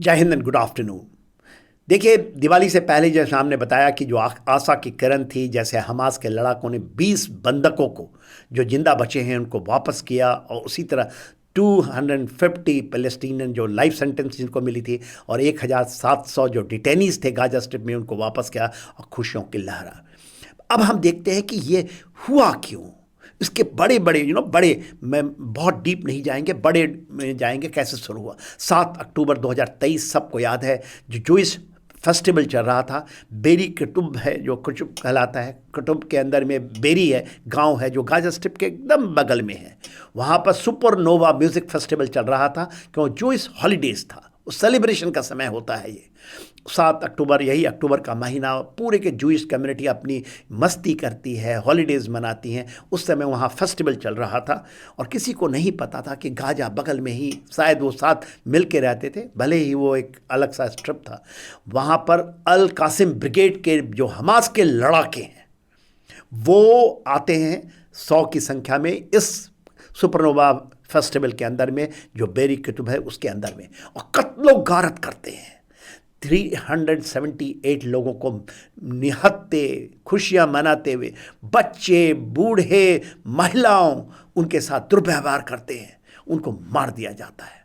जय Hind and good afternoon. देखिए, दिवाली से पहले जैसे हमने बताया कि जो आशा की किरण थी, जैसे हमास के लड़ाकों ने 20 बंधकों को जो जिंदा बचे हैं उनको वापस किया, और उसी तरह 250 पैलेस्टीनियन जो लाइफ सेंटेंस जिनको मिली थी और 1700 जो डिटेनीज थे गाजा स्ट्रिप में उनको वापस किया, और खुशियों की लहरा। अब हम देखते हैं कि ये हुआ क्यों। इसके बड़े बड़े बड़े, मैं बहुत डीप नहीं जाएंगे, बड़े में जाएंगे कैसे शुरू हुआ। 7 अक्टूबर 2023 सबको याद है, जो जूइश फेस्टिवल चल रहा था। बेरी कुटुब है, जो कुटुब कहलाता है, कुटुब के अंदर में बेरी है, गांव है जो गाजा स्ट्रिप के एकदम बगल में है। वहाँ पर सुपरनोवा म्यूज़िक फेस्टिवल चल रहा था, क्यों जूइश हॉलीडेज था, उस सेलिब्रेशन का समय होता है ये 7 अक्टूबर। यही अक्टूबर का महीना पूरे के जूइश कम्युनिटी अपनी मस्ती करती है, हॉलीडेज़ मनाती हैं। उस समय वहाँ फेस्टिवल चल रहा था, और किसी को नहीं पता था कि गाजा बगल में ही, शायद वो साथ मिल के रहते थे, भले ही वो एक अलग सा स्ट्रिप था। वहाँ पर अल कासिम ब्रिगेड के जो हमास के लड़ाके हैं वो आते हैं 100 की संख्या में इस सुपरनोवा फेस्टिवल के अंदर में, जो बेरी कुतुब है उसके अंदर में, और कत्लो गारत करते हैं। 378 लोगों को निहत्ते, खुशियां मनाते हुए, बच्चे, बूढ़े, महिलाओं उनके साथ दुर्व्यवहार करते हैं, उनको मार दिया जाता है।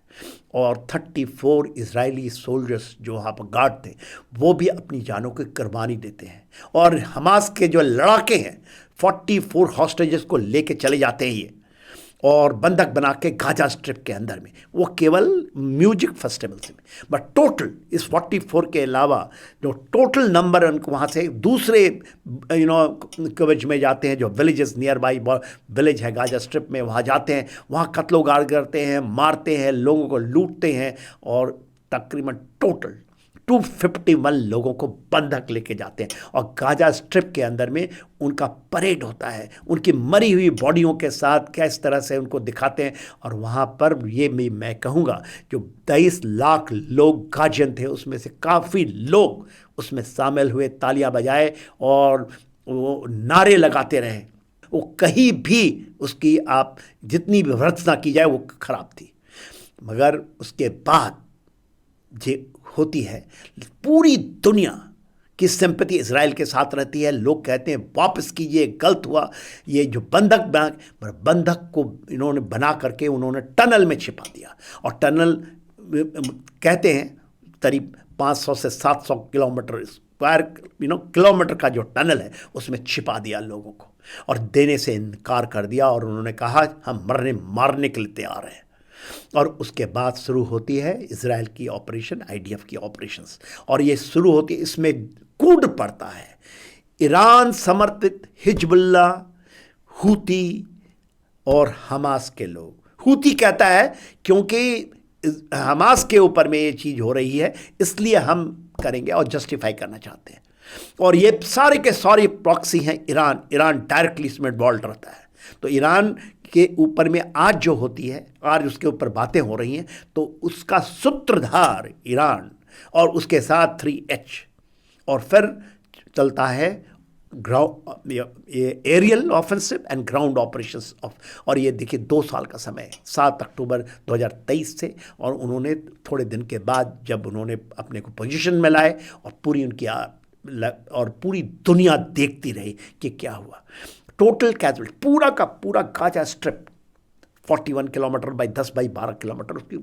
और 34 इजरायली सोल्जर्स जो वहाँ पर गार्ड थे वो भी अपनी जानों की कुर्बानी देते हैं। और हमास के जो लड़ाके हैं 44 हॉस्टेजेस को लेके चले जाते हैं ये, और बंधक बना के गाजा स्ट्रिप के अंदर में, वो केवल म्यूजिक फेस्टिवल से। बट टोटल इस 44 के अलावा जो टोटल नंबर उनको वहाँ से दूसरे कवच में जाते हैं, जो विलेजेस नियर बाई विलेज है गाजा स्ट्रिप में, वहाँ जाते हैं, वहाँ कत्लो गार्ड करते हैं, मारते हैं, लोगों को लूटते हैं, और तकरीबन टोटल 251 लोगों को बंधक लेके जाते हैं। और गाजा स्ट्रिप के अंदर में उनका परेड होता है, उनकी मरी हुई बॉडियों के साथ किस तरह से उनको दिखाते हैं। और वहाँ पर ये मैं कहूँगा जो 23 लाख लोग गाजियन थे, उसमें से काफ़ी लोग उसमें शामिल हुए, तालियां बजाए और वो नारे लगाते रहे। वो कहीं भी उसकी आप जितनी भी भर्त्सना की जाए वो खराब थी, मगर उसके बाद जे होती है, पूरी दुनिया की सिंपैथी इजराइल के साथ रहती है। लोग कहते हैं वापस कीजिए, गलत हुआ। ये जो बंधक को इन्होंने बना करके उन्होंने टनल में छिपा दिया, और टनल कहते हैं करीब 500 से 700 किलोमीटर स्क्वायर किलोमीटर का जो टनल है उसमें छिपा दिया लोगों को, और देने से इनकार कर दिया, और उन्होंने कहा हम मरने मारने के लिए तैयार हैं। और उसके बाद शुरू होती है इजराइल की ऑपरेशन, आईडीएफ की ऑपरेशंस, और ये शुरू होती है, इसमें कूद पड़ता है ईरान समर्थित हिजबुल्ला, हूती और हमास के लोग। हूती कहता है क्योंकि हमास के ऊपर में ये चीज़ हो रही है इसलिए हम करेंगे, और जस्टिफाई करना चाहते हैं। और ये सारे के सारे प्रॉक्सी हैं ईरान डायरेक्टली इसमें इन्वॉल्व रहता है। तो ईरान के ऊपर में आज जो होती है, आज उसके ऊपर बातें हो रही हैं, तो उसका सूत्रधार ईरान, और उसके साथ 3H, और फिर चलता है aerial offensive and ground operations और ये देखिए 2 साल का समय है, 7 अक्टूबर 2023 से। और उन्होंने थोड़े दिन के बाद जब उन्होंने अपने को पोजीशन में लाए, और पूरी उनकी और पूरी दुनिया देखती रही कि क्या हुआ। टोटल कैजुअल्टी पूरा का पूरा Gaza strip 41 kilometre by 10 by 12 kilometre, उसकी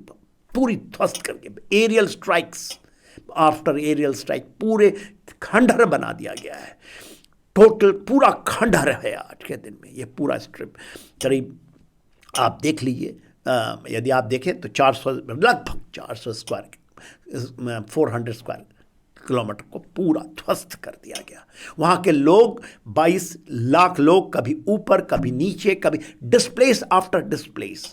पूरी ध्वस्त करके aerial strikes after aerial strike पूरे खंडहर बना दिया गया है। टोटल पूरा खंडहर है आज के दिन में ये पूरा स्ट्रिप। करीब आप देख लीजिए, यदि आप देखें तो 400 लगभग 400 स्क्वायर 400 स्क्वायर किलोमीटर को पूरा ध्वस्त कर दिया गया। वहाँ के लोग 22 लाख लोग, कभी ऊपर कभी नीचे, कभी डिस्प्लेस आफ्टर डिस्प्लेस।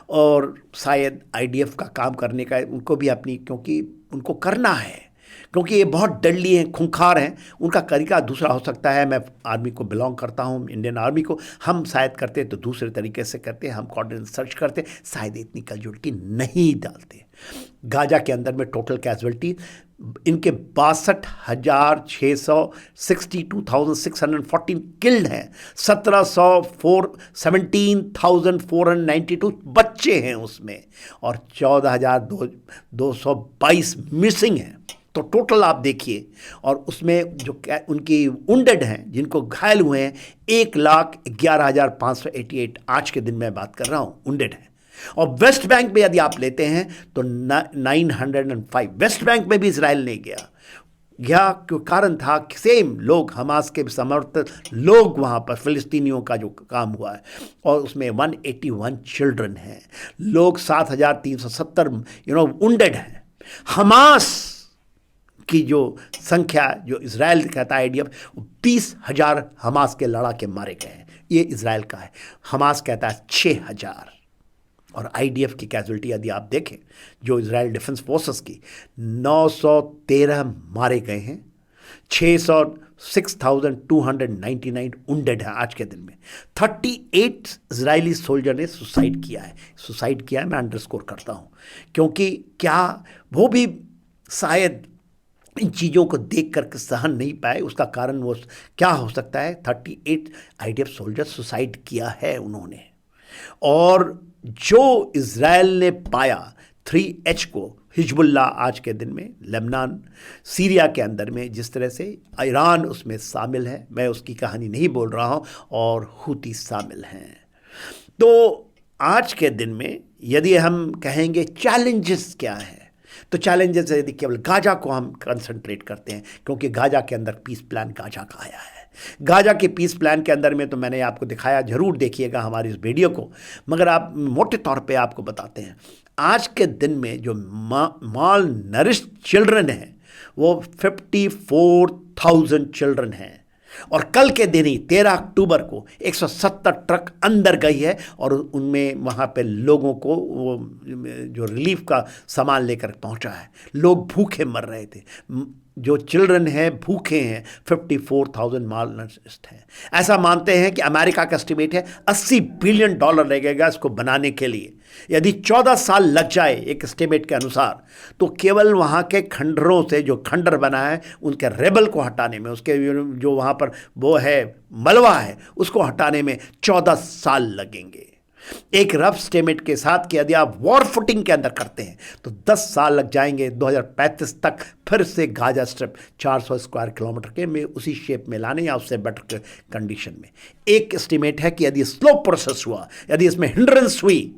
और शायद आईडीएफ का काम करने का उनको भी अपनी, क्योंकि उनको करना है, क्योंकि ये बहुत डडली हैं, खूंखार हैं। उनका तरीका दूसरा हो सकता है। मैं आर्मी को बिलोंग करता हूँ, इंडियन आर्मी को। हम शायद करते तो दूसरे तरीके से करते, हम कोऑर्डिनेट सर्च करते, शायद इतनी कैजुअलिटी नहीं डालते। गाजा के अंदर में टोटल कैजुअलिटी इनके 62,614 किल्ड हैं, 17,492 बच्चे हैं उसमें, और 14,222 मिसिंग हैं। तो टोटल आप देखिए, और उसमें जो उनकी वुंडेड हैं, जिनको घायल हुए हैं, 1,11,588 आज के दिन में बात कर रहा हूँ, वुंडेड हैं। और वेस्ट बैंक में यदि आप लेते हैं तो 905। वेस्ट बैंक में भी इजराइल नहीं गया। क्यों कारण था, सेम लोग, हमास के समर्थक लोग वहाँ पर, फिलिस्तीनियों का जो काम हुआ है, और उसमें 181 चिल्ड्रन हैं। लोग 7,370 वुंडेड हैं। हमास की जो संख्या, जो इजराइल कहता है आईडीएफ, 20,000 हमास के लड़ाके मारे गए हैं, ये इजराइल का है। हमास कहता है 6,000। और आईडीएफ की कैजुअलिटी यदि आप देखें, जो इजराइल डिफेंस फोर्सेस की, 913 मारे गए हैं, 6,299 वुंडेड है आज के दिन में। 38 इजरायली सोल्जर ने सुसाइड किया है। मैं अंडरस्कोर करता हूं, क्योंकि क्या वो भी शायद इन चीज़ों को देख कर सहन नहीं पाए। उसका कारण वो क्या हो सकता है, 38 आईडीएफ सोल्जर सुसाइड किया है उन्होंने। और जो इजराइल ने पाया 3H को, हिजबुल्लाह आज के दिन में, लेबनान, सीरिया के अंदर में, जिस तरह से ईरान उसमें शामिल है, मैं उसकी कहानी नहीं बोल रहा हूँ, और हूती शामिल हैं। तो आज के दिन में यदि हम कहेंगे चैलेंजेस क्या हैं, तो चैलेंजेस यदि केवल गाजा को हम कंसंट्रेट करते हैं, क्योंकि गाजा के अंदर पीस प्लान गाजा का आया है। गाजा के पीस प्लान के अंदर में तो मैंने आपको दिखाया, जरूर देखिएगा हमारी इस वीडियो को, मगर आप मोटे तौर पे आपको बताते हैं। आज के दिन में जो माल नरिश चिल्ड्रन हैं वो 54,000 चिल्ड्रन हैं, और कल के दिन ही 13 अक्टूबर को 170 ट्रक अंदर गई है, और उनमें वहाँ पे लोगों को वो जो रिलीफ का सामान लेकर पहुँचा है। लोग भूखे मर रहे थे, जो चिल्ड्रन हैं भूखे हैं, 54,000 मालनरिश्ड हैं। ऐसा मानते हैं कि अमेरिका का एस्टिमेट है $80 बिलियन लगेगा इसको बनाने के लिए। यदि 14 साल लग जाए एक एस्टिमेट के अनुसार, तो केवल वहाँ के खंडरों से, जो खंडर बना है उनके रेबल को हटाने में, उसके जो वहाँ पर वो है मलबा है, उसको हटाने में 14 साल लगेंगे। एक रफ एस्टिमेट के साथ कि यदि आप वॉर फुटिंग के अंदर करते हैं तो 10 साल लग जाएंगे, 2035 तक फिर से गाजा स्ट्रिप 400 स्क्वायर किलोमीटर के में उसी शेप में लाने, या उससे बेटर कंडीशन में। एक एस्टिमेट है कि यदि स्लो प्रोसेस हुआ, यदि इसमें हिंड्रेंस हुई,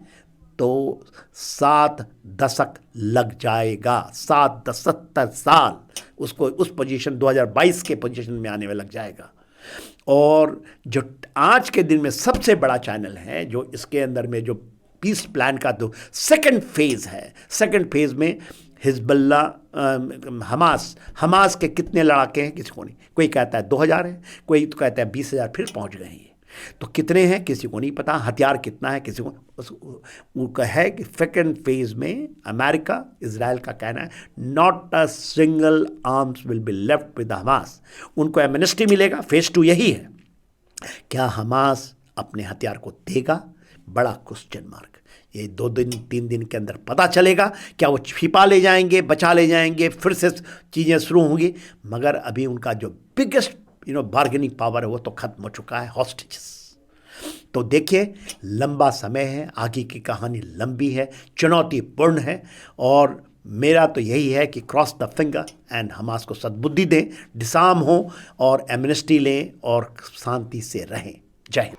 तो 7 दशक लग जाएगा। 70 साल उसको उस पोजीशन 2022 के पोजीशन में आने में लग जाएगा। और जो आज के दिन में सबसे बड़ा चैनल है, जो इसके अंदर में जो पीस प्लान का जो सेकंड फेज है, सेकंड फेज में हिजबुल्ला, हमास के कितने लड़ाके हैं किसी को नहीं, कोई कहता है 2,000 हैं, कोई तो कहता है 20,000 फिर पहुंच गए हैं। तो कितने हैं किसी को नहीं पता, हथियार कितना है किसी को, उनका है कि सेकंड फेज में अमेरिका, इजराइल का कहना है, not a single arms will be left with Hamas. उनको एमनेस्टी मिलेगा, फेज 2 यही है। क्या हमास अपने हथियार को देगा? बड़ा क्वेश्चन मार्क। ये 2 दिन 3 दिन के अंदर पता चलेगा। क्या वो छिपा ले जाएंगे, बचा ले जाएंगे, फिर से चीज़ें शुरू होंगी? मगर अभी उनका जो बिगेस्ट बार्गेनिंग पावर है वो तो खत्म हो चुका है, हॉस्टेजेस। तो देखिए, लंबा समय है, आगे की कहानी लंबी है, चुनौतीपूर्ण है, और मेरा तो यही है कि cross the finger and Hamas को सद्बुद्धि दें, डिसार्म हो और एमनेस्टी लें और शांति से रहें। जय हिंद।